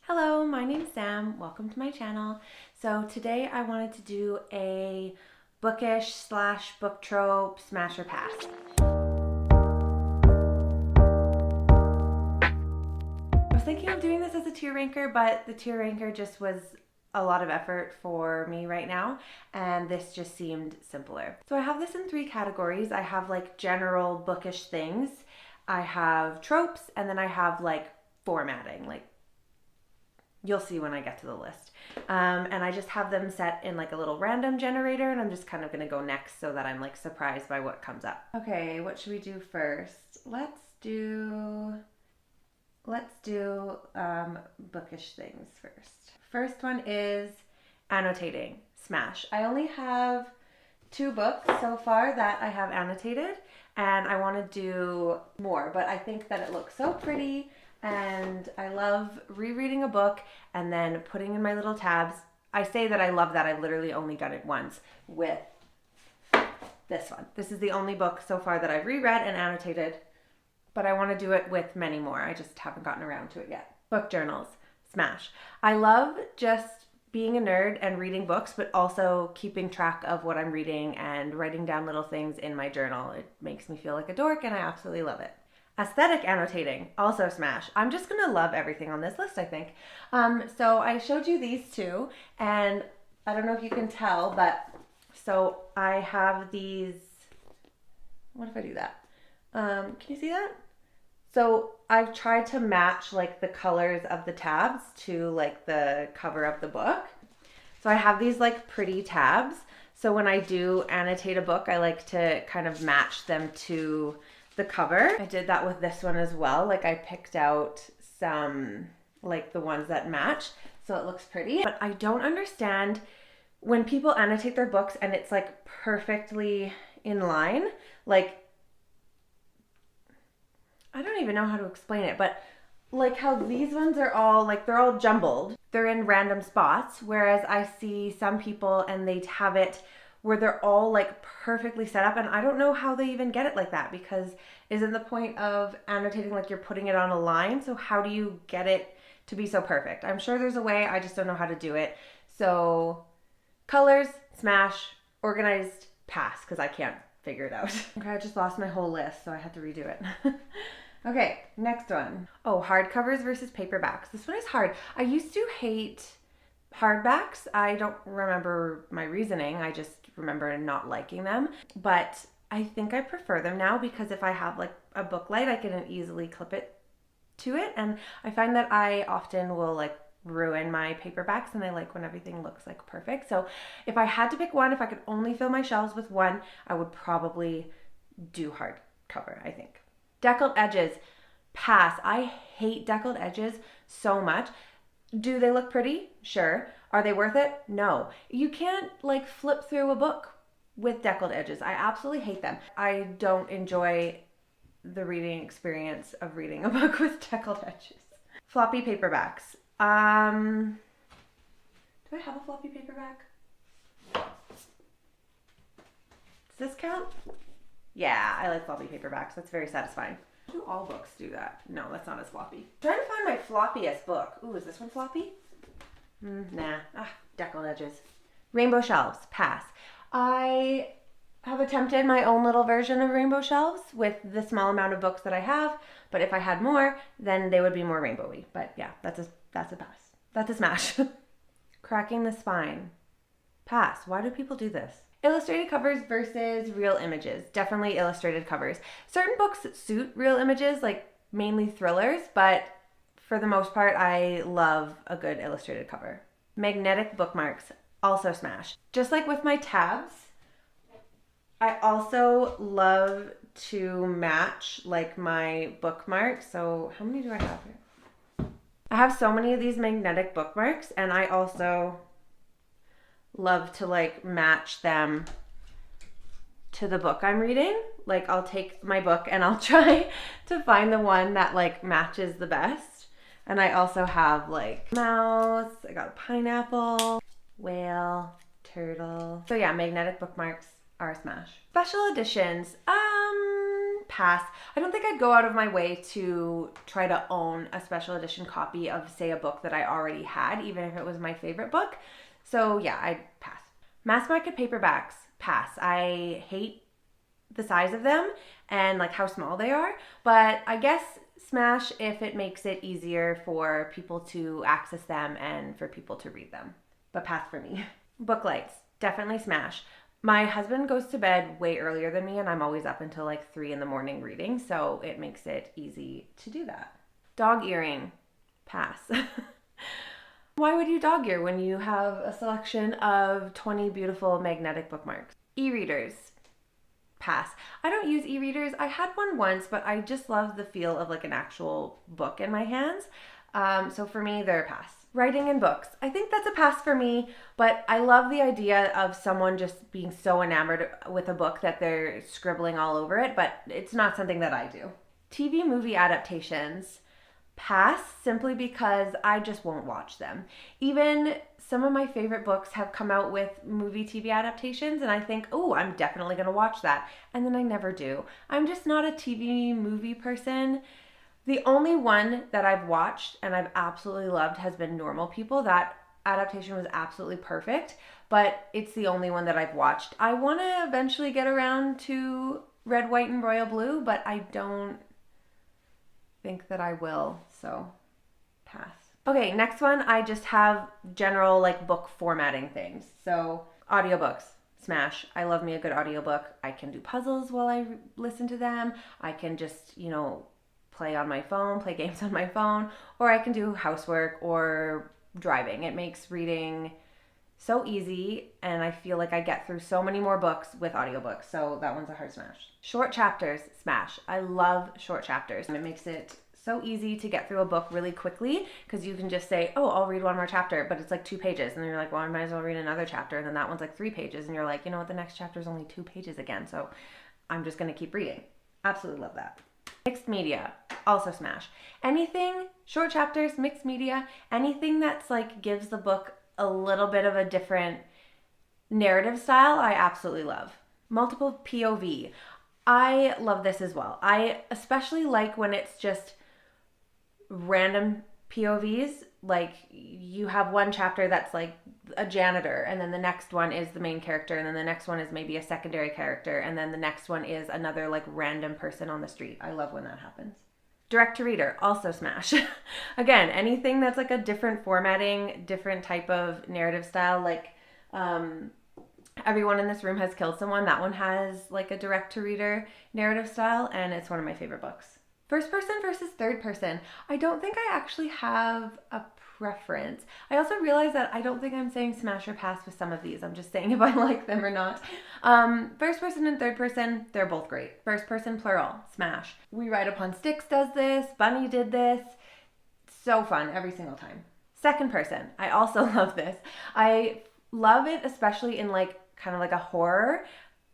Hello, my name's Sam. Welcome to my channel. So today I wanted to do a Bookish / book trope smash or pass. I was thinking of doing this as a tier ranker, but the tier ranker just was a lot of effort for me right now, and this just seemed simpler. So I have this in 3 categories. I have like general bookish things, I have tropes, and then I have like formatting, like you'll see when I get to the list. And I just have them set in like a little random generator, and I'm just kind of gonna go next so that I'm like surprised by what comes up. Okay, what should we do first? Let's do bookish things first. First one is annotating, smash. I only have 2 books so far that I have annotated, and I want to do more, but I think that it looks so pretty. And I love rereading a book and then putting in my little tabs. I say that I love that. I've literally only done it once with this one. This is the only book so far that I've reread and annotated, but I want to do it with many more. I just haven't gotten around to it yet. Book journals, smash. I love just being a nerd and reading books, but also keeping track of what I'm reading and writing down little things in my journal. It makes me feel like a dork, and I absolutely love it. Aesthetic annotating, also smash. I'm just gonna love everything on this list, I think. So I showed you these 2, and I don't know if you can tell, but so I have these, what if I do that? Can you see that? So I've tried to match like the colors of the tabs to like the cover of the book. So I have these like pretty tabs. So when I do annotate a book, I like to kind of match them to the cover. I did that with this one as well. Like I picked out some like the ones that match so it looks pretty. But I don't understand when people annotate their books and it's like perfectly in line. Like I don't even know how to explain it, but like how these ones are all like they're all jumbled. They're in random spots, whereas I see some people and they have it where they're all like perfectly set up, and I don't know how they even get it like that, because isn't the point of annotating like you're putting it on a line? So how do you get it to be so perfect? I'm sure there's a way, I just don't know how to do it. So colors, smash, organized, pass, because I can't figure it out. Okay, I just lost my whole list, so I had to redo it. Okay, next one. Oh, hardcovers versus paperbacks. This one is hard. I used to hate hardbacks. I don't remember my reasoning. I just remember not liking them. But I think I prefer them now, because if I have like a book light, I can easily clip it to it. And I find that I often will like ruin my paperbacks, and I like when everything looks like perfect. So if I had to pick one, if I could only fill my shelves with one, I would probably do hardcover, I think. Deckled edges, pass. I hate deckled edges so much. Do they look pretty? Sure. Are they worth it? No. You can't like flip through a book with deckled edges. I absolutely hate them. I don't enjoy the reading experience of reading a book with deckled edges. Floppy paperbacks. Do I have a floppy paperback? Does this count? Yeah, I like floppy paperbacks. That's very satisfying. Do all books do that? No, that's not as floppy. I'm trying to find my floppiest book. Ooh, is this one floppy? Nah. Deckled edges. Rainbow shelves, pass. I have attempted my own little version of rainbow shelves with the small amount of books that I have, but if I had more, then they would be more rainbowy. But yeah, that's a pass. That's a smash. Cracking the spine, pass. Why do people do this? Illustrated covers versus real images. Definitely illustrated covers. Certain books suit real images, like mainly thrillers, but for the most part, I love a good illustrated cover. Magnetic bookmarks, also smash. Just like with my tabs, I also love to match like my bookmarks. So how many do I have here? I have so many of these magnetic bookmarks, and I also love to like match them to the book I'm reading. Like I'll take my book and I'll try to find the one that like matches the best. And I also have like mouse, I got a pineapple, whale, turtle. So yeah, magnetic bookmarks are a smash. Special editions. pass. I don't think I'd go out of my way to try to own a special edition copy of, say, a book that I already had, even if it was my favorite book. So yeah, I'd pass. Mass market paperbacks, pass. I hate the size of them and like how small they are, but I guess smash if it makes it easier for people to access them and for people to read them. But pass for me. Book lights, definitely smash. My husband goes to bed way earlier than me and I'm always up until like 3 a.m. reading, so it makes it easy to do that. Dog earring, pass. Why would you dog ear when you have a selection of 20 beautiful magnetic bookmarks? E-readers, pass. I don't use e-readers. I had one once, but I just love the feel of like an actual book in my hands. So for me, they're a pass. Writing in books. I think that's a pass for me, but I love the idea of someone just being so enamored with a book that they're scribbling all over it, but it's not something that I do. TV movie adaptations, pass, simply because I just won't watch them. Even some of my favorite books have come out with movie TV adaptations and I think, oh, I'm definitely going to watch that. And then I never do. I'm just not a TV movie person. The only one that I've watched and I've absolutely loved has been Normal People. That adaptation was absolutely perfect, but it's the only one that I've watched. I want to eventually get around to Red, White, and Royal Blue, but I don't think that I will, so pass. Okay, next one, I just have general like book formatting things. So audiobooks, smash. I love me a good audiobook. I can do puzzles while I listen to them. I can just, play on my phone, play games on my phone, or I can do housework or driving. It makes reading so easy, and I feel like I get through so many more books with audiobooks, so that one's a hard smash. Short chapters, smash. I love short chapters. It makes it so easy to get through a book really quickly because you can just say, oh, I'll read one more chapter, but it's like 2 pages, and then you're like, well, I might as well read another chapter, and then that one's like 3 pages, and you're like, you know what, the next chapter is only 2 pages again, so I'm just going to keep reading. Absolutely love that. Mixed media, also smash. Anything, short chapters, mixed media, anything that's like gives the book a little bit of a different narrative style, I absolutely love. Multiple POV. I love this as well. I especially like when it's just random POVs. Like you have one chapter that's like a janitor, and then the next one is the main character, and then the next one is maybe a secondary character, and then the next one is another like random person on the street. I love when that happens. Direct to reader, also smash. Again, anything that's like a different formatting, different type of narrative style, like Everyone in This Room Has Killed Someone. That one has like a direct to reader narrative style, and it's one of my favorite books. First person versus third person. I don't think I actually have a preference. I also realize that I don't think I'm saying smash or pass with some of these. I'm just saying if I like them or not. First person and third person, they're both great. First person plural, smash. We Ride Upon Sticks does this. Bunny did this. So fun every single time. Second person, I also love this. I love it, especially in like kind of like a horror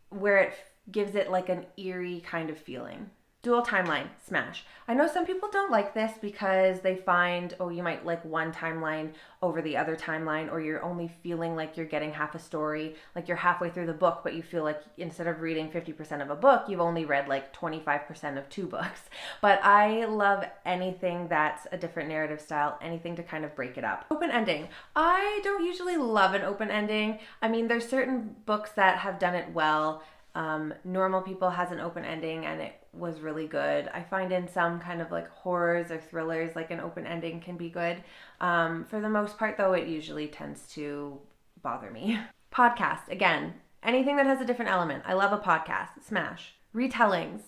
where it gives it like an eerie kind of feeling. Dual timeline, smash. I know some people don't like this because they find, oh, you might like one timeline over the other timeline, or you're only feeling like you're getting half a story, like you're halfway through the book, but you feel like instead of reading 50% of a book, you've only read like 25% of 2 books. But I love anything that's a different narrative style, anything to kind of break it up. Open ending. I don't usually love an open ending. I mean, there's certain books that have done it well. Normal People has an open ending and it was really good. I find in some kind of like horrors or thrillers, like an open ending can be good. For the most part though, it usually tends to bother me. Podcast, again, anything that has a different element. I love a podcast, smash. Retellings,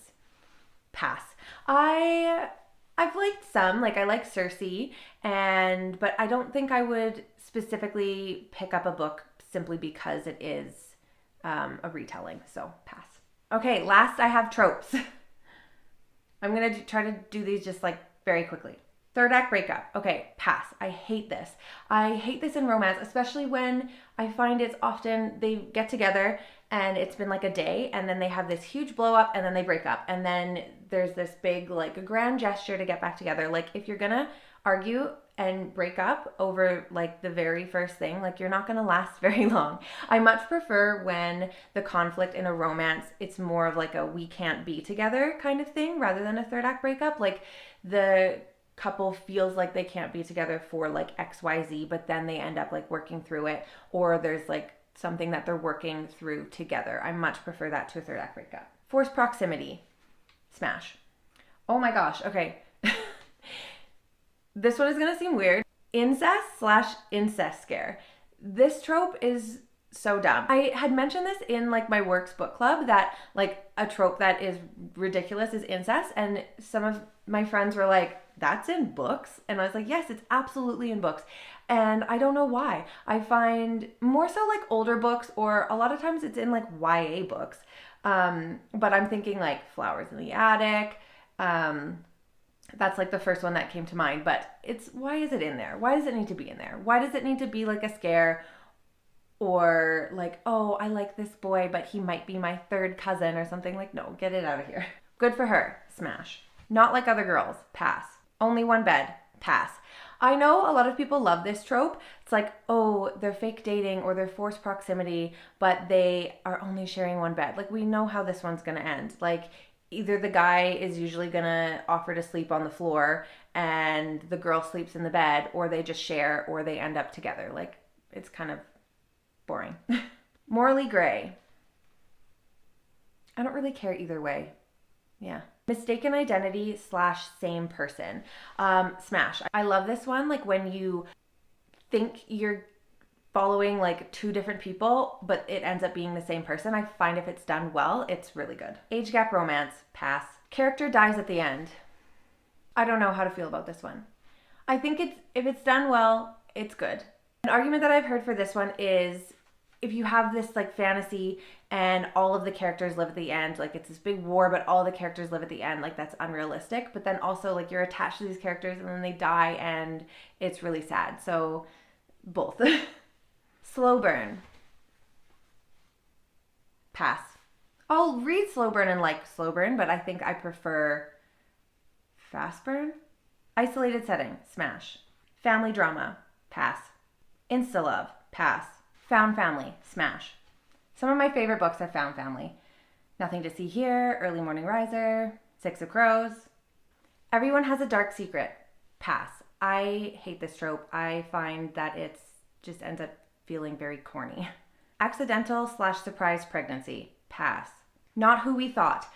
pass. I've liked some, like I like Circe, but I don't think I would specifically pick up a book simply because it is a retelling, so pass. Okay, last I have tropes. I'm going to try to do these just like very quickly. Third act breakup. Okay, pass. I hate this. I hate this in romance, especially when I find it's often they get together and it's been like a day and then they have this huge blow up and then they break up. And then there's this big like a grand gesture to get back together. Like if you're going to argue and break up over like the very first thing, like you're not going to last very long. I much prefer when the conflict in a romance, it's more of like a we can't be together kind of thing rather than a third act breakup. Like the couple feels like they can't be together for like XYZ, but then they end up like working through it, or there's like something that they're working through together. I much prefer that to a third act breakup. Forced proximity. Smash. Oh my gosh. Okay. This one is going to seem weird. Incest/incest scare. This trope is so dumb. I had mentioned this in like my works book club that like a trope that is ridiculous is incest, and some of my friends were like, that's in books? And I was like, yes, it's absolutely in books. And I don't know why. I find more so like older books, or a lot of times it's in like YA books. But I'm thinking like Flowers in the Attic. That's like the first one that came to mind, but why is it in there? Why does it need to be in there? Why does it need to be like a scare, or like, oh, I like this boy, but he might be my third cousin or something? Like, no, get it out of here. Good for her. Smash. Not like other girls. Pass. Only one bed. Pass. I know a lot of people love this trope. It's like, oh, they're fake dating or they're forced proximity, but they are only sharing one bed. Like, we know how this one's going to end. Like, either the guy is usually going to offer to sleep on the floor and the girl sleeps in the bed, or they just share, or they end up together. Like, it's kind of boring. Morally gray. I don't really care either way. Yeah. Mistaken identity/same person. Smash. I love this one. Like when you think you're following like two different people, but it ends up being the same person. I find if it's done well, it's really good. Age gap romance. Pass. Character dies at the end. I don't know how to feel about this one. I think if it's done well, it's good. An argument that I've heard for this one is if you have this like fantasy and all of the characters live at the end, like it's this big war, but all the characters live at the end, like that's unrealistic. But then also like you're attached to these characters and then they die and it's really sad. So both. Slow burn. Pass. I'll read slow burn and like slow burn, but I think I prefer fast burn. Isolated setting. Smash. Family drama. Pass. Insta love. Pass. Found family. Smash. Some of my favorite books are found family. Nothing to See Here, Early Morning Riser, Six of Crows. Everyone has a dark secret. Pass. I hate this trope. I find that it's just ends up feeling very corny. Accidental/surprise pregnancy. Pass. Not Who We Thought.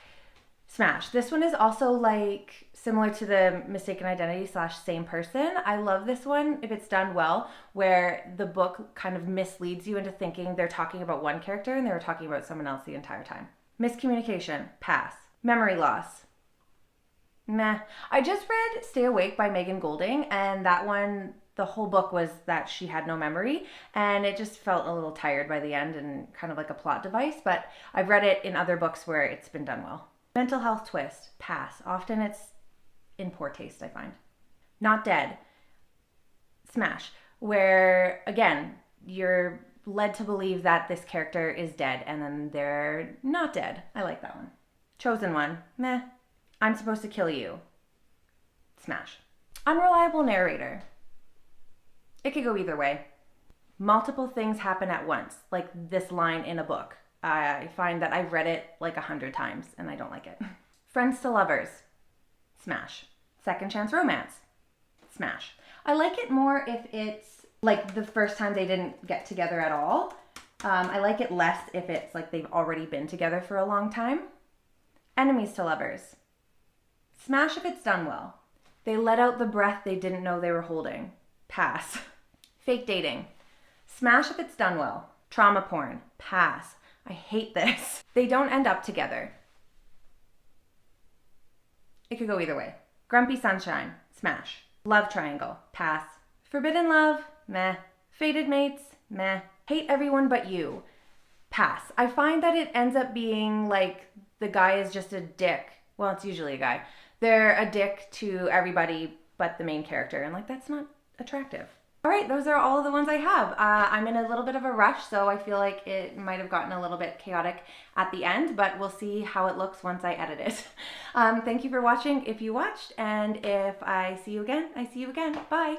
Smash. This one is also like similar to the mistaken identity/same person. I love this one if it's done well, where the book kind of misleads you into thinking they're talking about one character and they were talking about someone else the entire time. Miscommunication. Pass. Memory loss. Meh. I just read Stay Awake by Megan Golding, and that one, the whole book was that she had no memory, and it just felt a little tired by the end and kind of like a plot device, but I've read it in other books where it's been done well. Mental health twist. Pass. Often it's in poor taste, I find. Not Dead. Smash. Where, again, you're led to believe that this character is dead and then they're not dead. I like that one. Chosen One. Meh. I'm Supposed to Kill You. Smash. Unreliable narrator. It could go either way. Multiple things happen at once, like this line in a book. I find that I've read it like 100 times and I don't like it. Friends to Lovers. Smash. Second Chance Romance. Smash. I like it more if it's like the first time they didn't get together at all. I like it less if it's like they've already been together for a long time. Enemies to Lovers. Smash if it's done well. They let out the breath they didn't know they were holding. Pass. Fake dating. Smash if it's done well. Trauma porn. Pass. I hate this. They don't end up together. It could go either way. Grumpy Sunshine. Smash. Love triangle. Pass. Forbidden love. Meh. Fated mates. Meh. Hate everyone but you. Pass. I find that it ends up being like the guy is just a dick. Well, it's usually a guy. They're a dick to everybody but the main character, and like that's not attractive. All right, those are all of the ones I have. I'm in a little bit of a rush, so I feel like it might have gotten a little bit chaotic at the end, but we'll see how it looks once I edit it. Thank you for watching if you watched, and if I see you again, I see you again. Bye.